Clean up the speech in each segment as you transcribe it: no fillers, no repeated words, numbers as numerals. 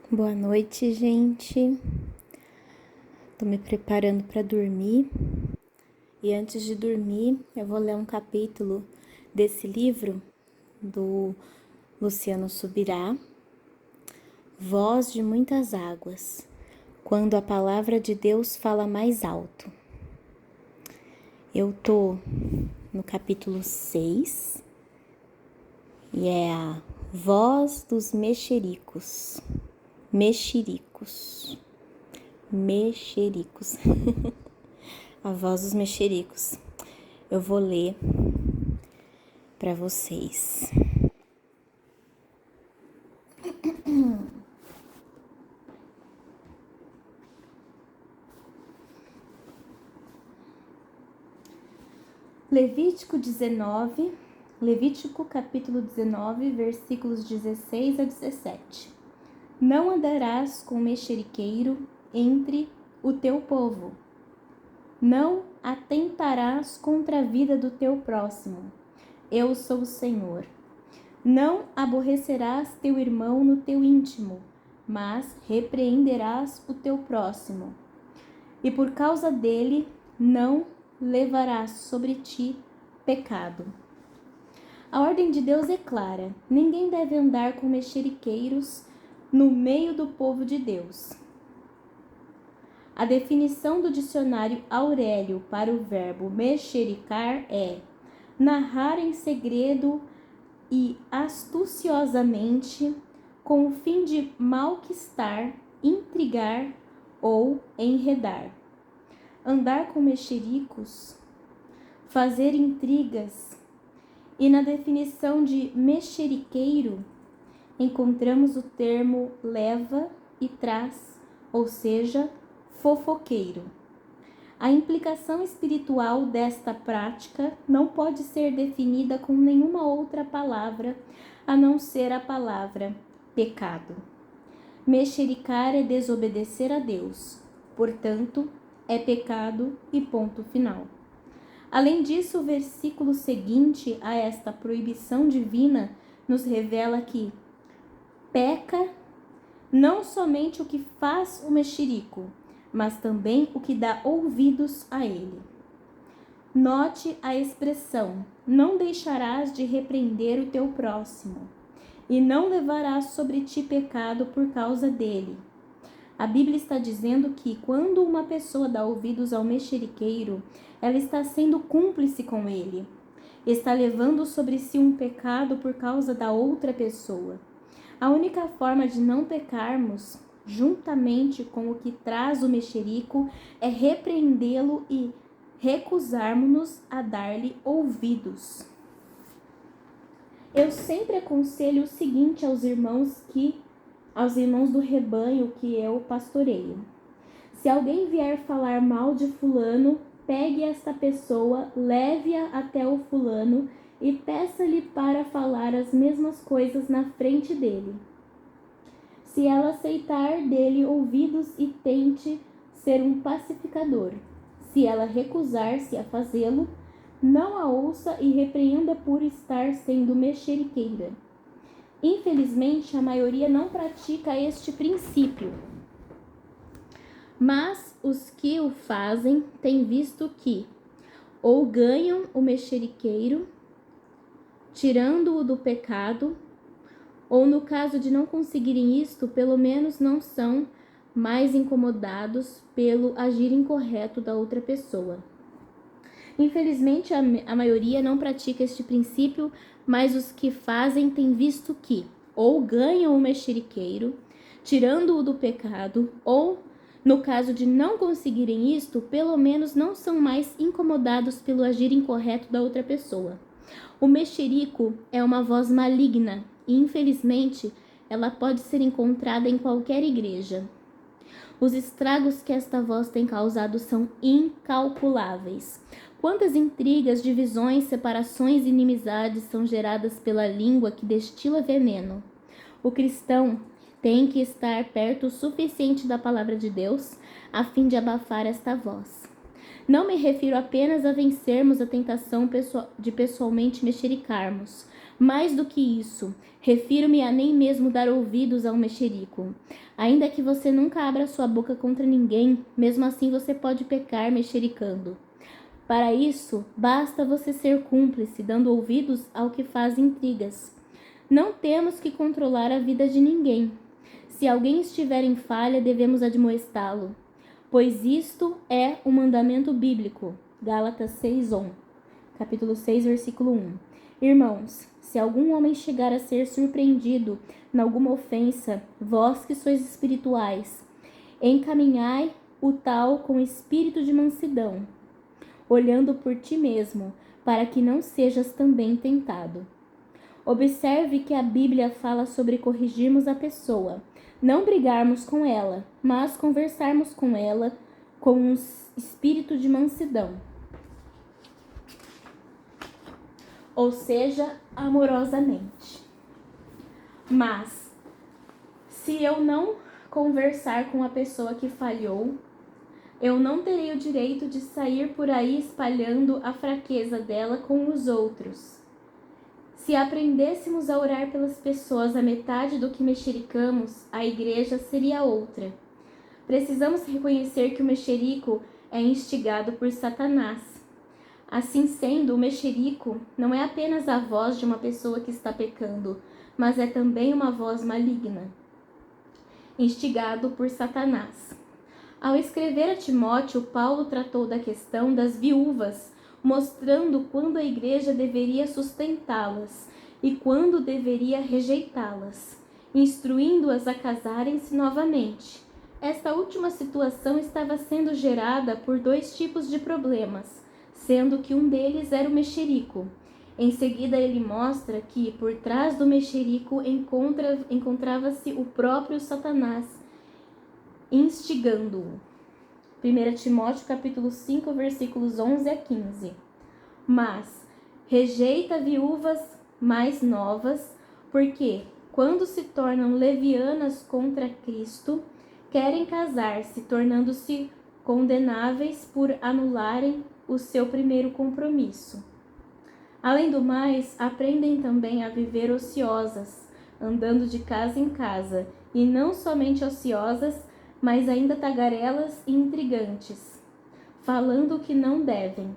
Boa noite, gente. Tô me preparando para dormir. E antes de dormir, eu vou ler um capítulo desse livro do Luciano Subirá, Voz de Muitas Águas, quando a palavra de Deus fala mais alto. Eu tô no capítulo 6 e é a Voz dos Mexericos. Mexericos. A voz dos mexericos. Eu vou ler para vocês. Levítico capítulo 19, versículos 16 a 17. Não andarás com mexeriqueiro entre o teu povo. Não atentarás contra a vida do teu próximo. Eu sou o Senhor. Não aborrecerás teu irmão no teu íntimo, mas repreenderás o teu próximo. E por causa dele não levarás sobre ti pecado. A ordem de Deus é clara: ninguém deve andar com mexeriqueiros no meio do povo de Deus. A definição do dicionário Aurélio para o verbo mexericar é narrar em segredo e astuciosamente, com o fim de malquistar, intrigar ou enredar. Andar com mexericos, fazer intrigas. E na definição de mexeriqueiro, encontramos o termo leva e traz, ou seja, fofoqueiro. A implicação espiritual desta prática não pode ser definida com nenhuma outra palavra a não ser a palavra pecado. Mexericar é desobedecer a Deus, portanto, é pecado e ponto final. Além disso, o versículo seguinte a esta proibição divina nos revela que peca não somente o que faz o mexerico, mas também o que dá ouvidos a ele. Note a expressão: não deixarás de repreender o teu próximo, e não levarás sobre ti pecado por causa dele. A Bíblia está dizendo que quando uma pessoa dá ouvidos ao mexeriqueiro, ela está sendo cúmplice com ele, está levando sobre si um pecado por causa da outra pessoa. A única forma de não pecarmos, juntamente com o que traz o mexerico, é repreendê-lo e recusarmos-nos a dar-lhe ouvidos. Eu sempre aconselho o seguinte aos irmãos do rebanho que eu pastoreio: se alguém vier falar mal de fulano, pegue esta pessoa, leve-a até o fulano e peça-lhe para falar as mesmas coisas na frente dele. Se ela aceitar, dê-lhe ouvidos e tente ser um pacificador. Se ela recusar-se a fazê-lo, não a ouça e repreenda por estar sendo mexeriqueira. Infelizmente, a maioria não pratica este princípio, mas os que o fazem têm visto que ou ganham o mexeriqueiro, tirando-o do pecado, ou no caso de não conseguirem isto, pelo menos não são mais incomodados pelo agir incorreto da outra pessoa. Infelizmente, a maioria não pratica este princípio, mas os que fazem têm visto que ou ganham o mexeriqueiro, tirando-o do pecado, ou, no caso de não conseguirem isto, pelo menos não são mais incomodados pelo agir incorreto da outra pessoa. O mexerico é uma voz maligna e, infelizmente, ela pode ser encontrada em qualquer igreja. Os estragos que esta voz tem causado são incalculáveis. Quantas intrigas, divisões, separações e inimizades são geradas pela língua que destila veneno? O cristão tem que estar perto o suficiente da palavra de Deus a fim de abafar esta voz. Não me refiro apenas a vencermos a tentação de pessoalmente mexericarmos, Mais do que isso, refiro-me a nem mesmo dar ouvidos ao mexerico. Ainda que você nunca abra sua boca contra ninguém, mesmo assim você pode pecar mexericando. Para isso, basta você ser cúmplice, dando ouvidos ao que faz intrigas. Não temos que controlar a vida de ninguém. Se alguém estiver em falha, devemos admoestá-lo, pois isto é um mandamento bíblico. Gálatas 6:1, capítulo 6, versículo 1. Irmãos, se algum homem chegar a ser surpreendido em alguma ofensa, vós que sois espirituais, encaminhai o tal com espírito de mansidão, olhando por ti mesmo, para que não sejas também tentado. Observe que a Bíblia fala sobre corrigirmos a pessoa, não brigarmos com ela, mas conversarmos com ela com um espírito de mansidão, ou seja, amorosamente. Mas, se eu não conversar com a pessoa que falhou, eu não terei o direito de sair por aí espalhando a fraqueza dela com os outros. Se aprendêssemos a orar pelas pessoas a metade do que mexericamos, a igreja seria outra. Precisamos reconhecer que o mexerico é instigado por Satanás. Assim sendo, o mexerico não é apenas a voz de uma pessoa que está pecando, mas é também uma voz maligna, instigado por Satanás. Ao escrever a Timóteo, Paulo tratou da questão das viúvas, mostrando quando a igreja deveria sustentá-las e quando deveria rejeitá-las, instruindo-as a casarem-se novamente. Esta última situação estava sendo gerada por dois tipos de problemas, sendo que um deles era o mexerico. Em seguida, ele mostra que, por trás do mexerico, encontrava-se o próprio Satanás, instigando-o. 1 Timóteo capítulo 5, versículos 11 a 15. Mas rejeita viúvas mais novas, porque, quando se tornam levianas contra Cristo, querem casar-se, tornando-se condenáveis por anularem o seu primeiro compromisso. Além do mais, aprendem também a viver ociosas, andando de casa em casa, e não somente ociosas, mas ainda tagarelas e intrigantes, falando o que não devem.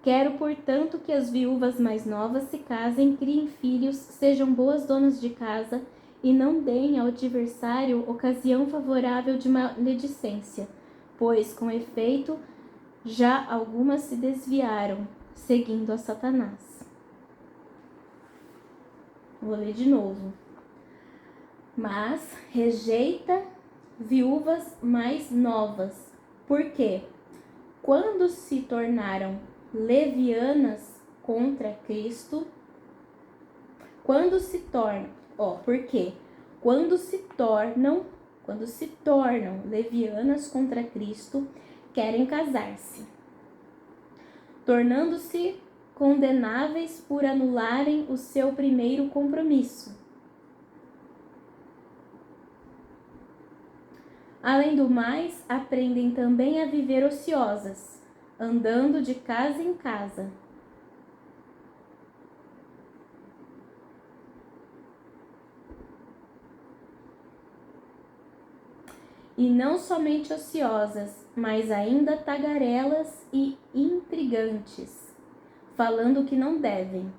Quero, portanto, que as viúvas mais novas se casem, criem filhos, sejam boas donas de casa e não deem ao adversário ocasião favorável de maledicência, pois, com efeito, já algumas se desviaram, seguindo a Satanás. Vou ler de novo. Mas rejeita viúvas mais novas, porque quando se tornaram levianas contra Cristo, quando se tornam levianas contra Cristo, querem casar-se, tornando-se condenáveis por anularem o seu primeiro compromisso. Além do mais, aprendem também a viver ociosas, andando de casa em casa. E não somente ociosas, mas ainda tagarelas e intrigantes, falando o que não devem.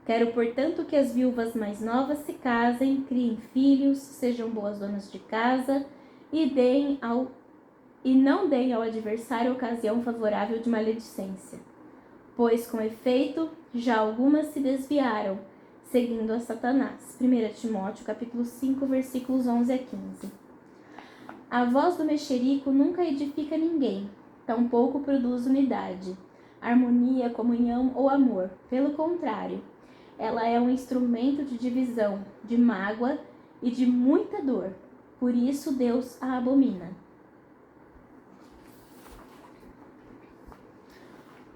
Quero, portanto, que as viúvas mais novas se casem, criem filhos, sejam boas donas de casa e não deem ao adversário ocasião favorável de maledicência. Pois, com efeito, já algumas se desviaram, seguindo a Satanás. 1 Timóteo capítulo 5, versículos 11 a 15. A voz do mexerico nunca edifica ninguém, tampouco produz unidade, harmonia, comunhão ou amor. Pelo contrário, ela é um instrumento de divisão, de mágoa e de muita dor. Por isso Deus a abomina.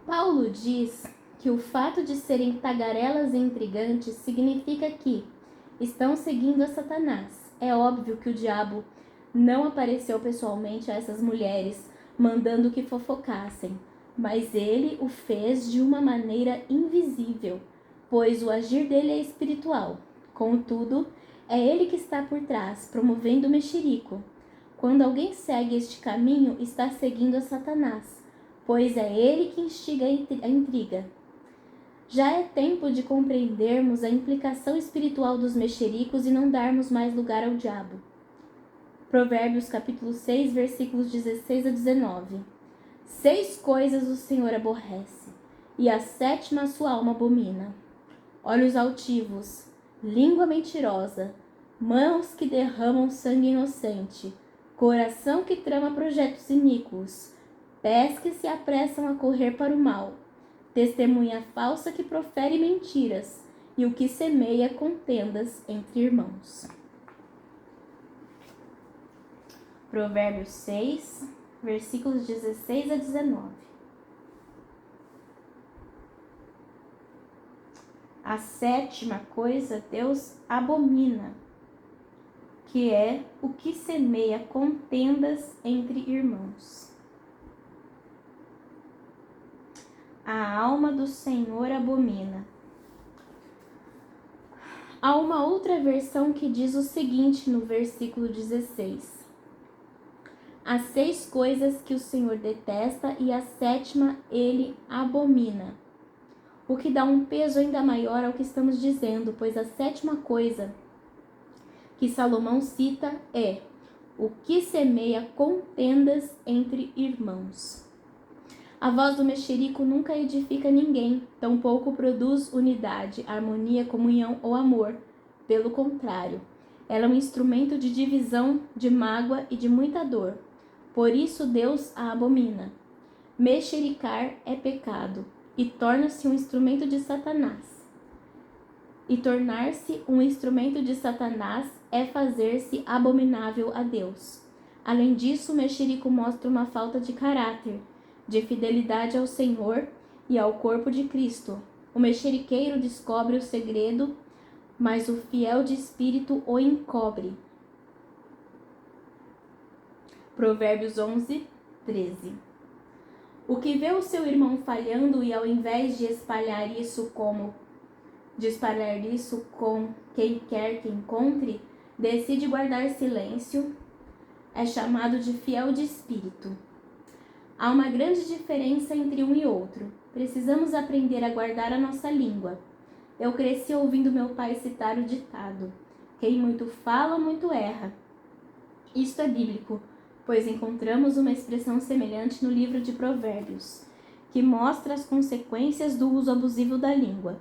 Paulo diz que o fato de serem tagarelas e intrigantes significa que estão seguindo a Satanás. É óbvio que o diabo não apareceu pessoalmente a essas mulheres, mandando que fofocassem, mas ele o fez de uma maneira invisível, pois o agir dele é espiritual. Contudo, é ele que está por trás, promovendo o mexerico. Quando alguém segue este caminho, está seguindo a Satanás, pois é ele que instiga a intriga. Já é tempo de compreendermos a implicação espiritual dos mexericos e não darmos mais lugar ao diabo. Provérbios capítulo 6, versículos 16 a 19. 6 coisas o Senhor aborrece, e a 7ª a sua alma abomina: olhos altivos, língua mentirosa, mãos que derramam sangue inocente, coração que trama projetos iníquos, pés que se apressam a correr para o mal, testemunha falsa que profere mentiras, e o que semeia contendas entre irmãos. Provérbios 6, versículos 16 a 19. A 7ª coisa Deus abomina, que é o que semeia contendas entre irmãos. A alma do Senhor abomina. Há uma outra versão que diz o seguinte no versículo 16: Há 6 coisas que o Senhor detesta e a 7ª ele abomina. O que dá um peso ainda maior ao que estamos dizendo, pois a 7ª coisa que Salomão cita é o que semeia contendas entre irmãos. A voz do mexerico nunca edifica ninguém, tampouco produz unidade, harmonia, comunhão ou amor. Pelo contrário, ela é um instrumento de divisão, de mágoa e de muita dor. Por isso Deus a abomina. Mexericar é pecado e torna-se um instrumento de Satanás. E tornar-se um instrumento de Satanás é fazer-se abominável a Deus. Além disso, o mexerico mostra uma falta de caráter, de fidelidade ao Senhor e ao corpo de Cristo. O mexeriqueiro descobre o segredo, mas o fiel de espírito o encobre. Provérbios 11, 13. O que vê o seu irmão falhando e ao invés de espalhar isso com quem quer que encontre, decide guardar silêncio, é chamado de fiel de espírito. Há uma grande diferença entre um e outro. Precisamos aprender a guardar a nossa língua. Eu cresci ouvindo meu pai citar o ditado: quem muito fala, muito erra. Isto é bíblico, pois encontramos uma expressão semelhante no livro de Provérbios, que mostra as consequências do uso abusivo da língua.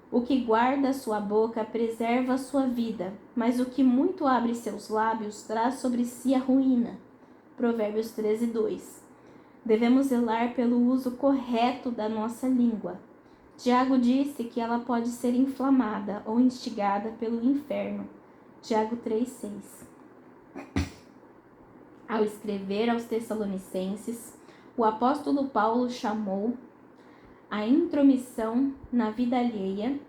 O que guarda a sua boca preserva a sua vida, mas o que muito abre seus lábios traz sobre si a ruína. Provérbios 13, 2. Devemos zelar pelo uso correto da nossa língua. Tiago disse que ela pode ser inflamada ou instigada pelo inferno. Tiago 3, 6. Ao escrever aos Tessalonicenses, o apóstolo Paulo chamou a intromissão na vida alheia,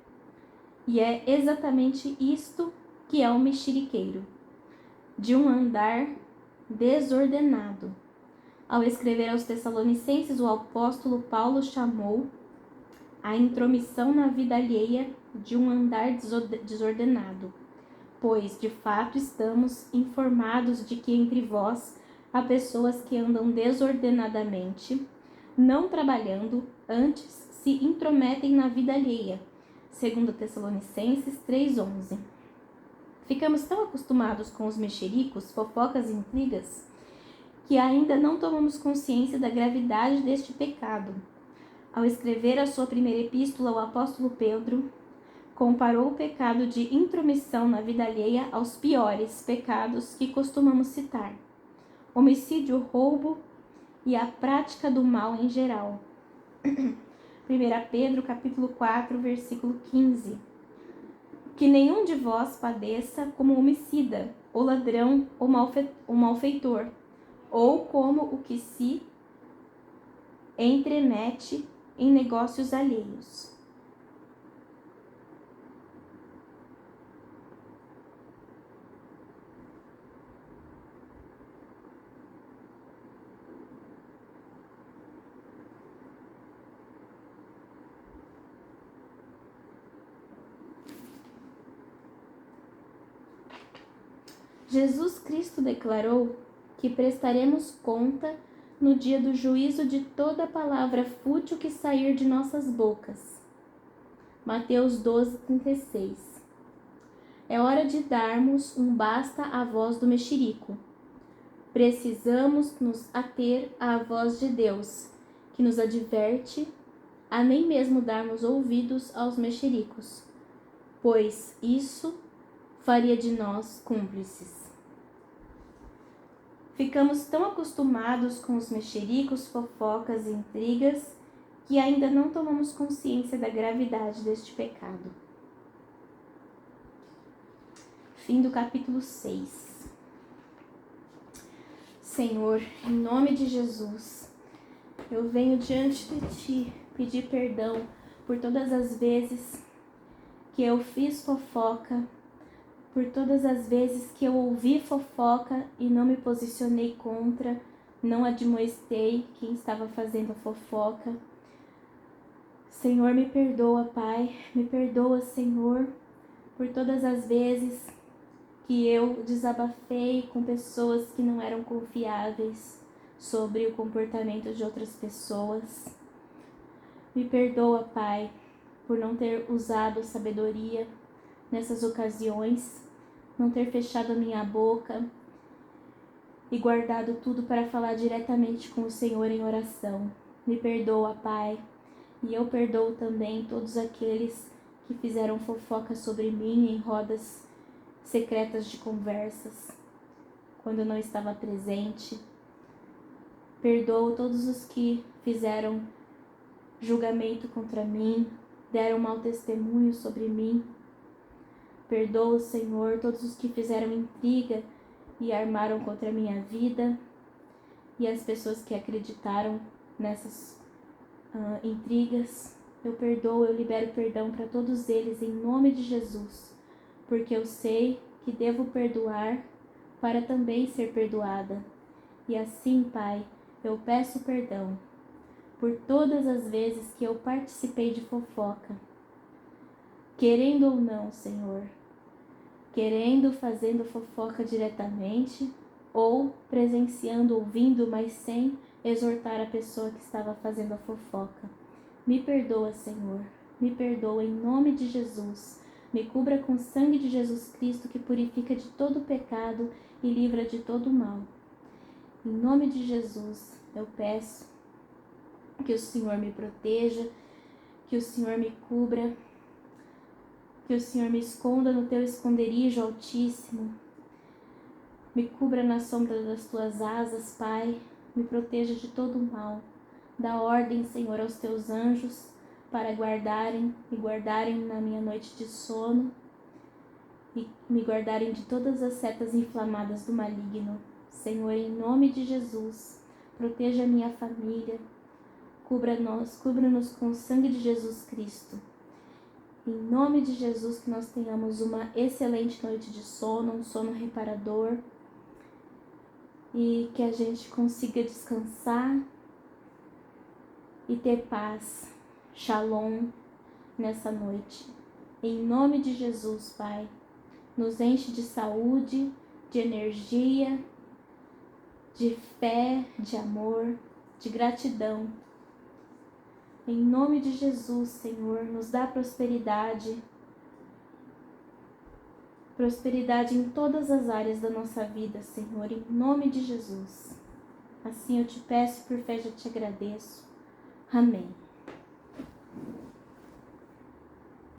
e é exatamente isto que é o mexeriqueiro, de um andar desordenado. Ao escrever aos Tessalonicenses, o apóstolo Paulo chamou a intromissão na vida alheia de um andar desordenado, pois, de fato, estamos informados de que entre vós há pessoas que andam desordenadamente, não trabalhando, antes se intrometem na vida alheia. 2 Tessalonicenses 3,11. Ficamos tão acostumados com os mexericos, fofocas e intrigas, que ainda não tomamos consciência da gravidade deste pecado. Ao escrever a sua primeira epístola, o apóstolo Pedro comparou o pecado de intromissão na vida alheia aos piores pecados que costumamos citar: homicídio, roubo e a prática do mal em geral. 1 Pedro capítulo 4, versículo 15. Que nenhum de vós padeça como homicida, ou ladrão, ou malfeitor, ou como o que se entremete em negócios alheios. Jesus Cristo declarou que prestaremos conta no dia do juízo de toda palavra fútil que sair de nossas bocas. Mateus 12:36. É hora de darmos um basta à voz do mexerico. Precisamos nos ater à voz de Deus, que nos adverte a nem mesmo darmos ouvidos aos mexericos, pois isso faria de nós cúmplices. Ficamos tão acostumados com os mexericos, fofocas e intrigas que ainda não tomamos consciência da gravidade deste pecado. Fim do capítulo 6. Senhor, em nome de Jesus, eu venho diante de Ti pedir perdão por todas as vezes que eu fiz fofoca, por todas as vezes que eu ouvi fofoca e não me posicionei contra, não admoestei quem estava fazendo a fofoca. Senhor, me perdoa, Pai, me perdoa, Senhor, por todas as vezes que eu desabafei com pessoas que não eram confiáveis sobre o comportamento de outras pessoas. Me perdoa, Pai, por não ter usado sabedoria nessas ocasiões, não ter fechado a minha boca e guardado tudo para falar diretamente com o Senhor em oração. Me perdoa, Pai, e eu perdoo também todos aqueles que fizeram fofoca sobre mim em rodas secretas de conversas, quando eu não estava presente. Perdoo todos os que fizeram julgamento contra mim, deram mau testemunho sobre mim. Perdoa, Senhor, todos os que fizeram intriga e armaram contra a minha vida e as pessoas que acreditaram nessas intrigas. Eu perdoo, eu libero perdão para todos eles em nome de Jesus, porque eu sei que devo perdoar para também ser perdoada. E assim, Pai, eu peço perdão por todas as vezes que eu participei de fofoca, querendo ou não, Senhor, querendo, fazendo fofoca diretamente ou presenciando, ouvindo, mas sem exortar a pessoa que estava fazendo a fofoca. Me perdoa, Senhor, me perdoa em nome de Jesus. Me cubra com o sangue de Jesus Cristo, que purifica de todo pecado e livra de todo mal. Em nome de Jesus, eu peço que o Senhor me proteja, que o Senhor me cubra, que o Senhor me esconda no teu esconderijo altíssimo. Me cubra na sombra das tuas asas, Pai. Me proteja de todo mal. Dá ordem, Senhor, aos teus anjos para me guardarem na minha noite de sono e me guardarem de todas as setas inflamadas do maligno. Senhor, em nome de Jesus, proteja a minha família, cubra-nos com o sangue de Jesus Cristo. Em nome de Jesus, que nós tenhamos uma excelente noite de sono, um sono reparador, e que a gente consiga descansar e ter paz, shalom, nessa noite. Em nome de Jesus, Pai, nos enche de saúde, de energia, de fé, de amor, de gratidão. Em nome de Jesus, Senhor, nos dá prosperidade. Prosperidade em todas as áreas da nossa vida, Senhor, em nome de Jesus. Assim eu te peço, por fé já te agradeço. Amém.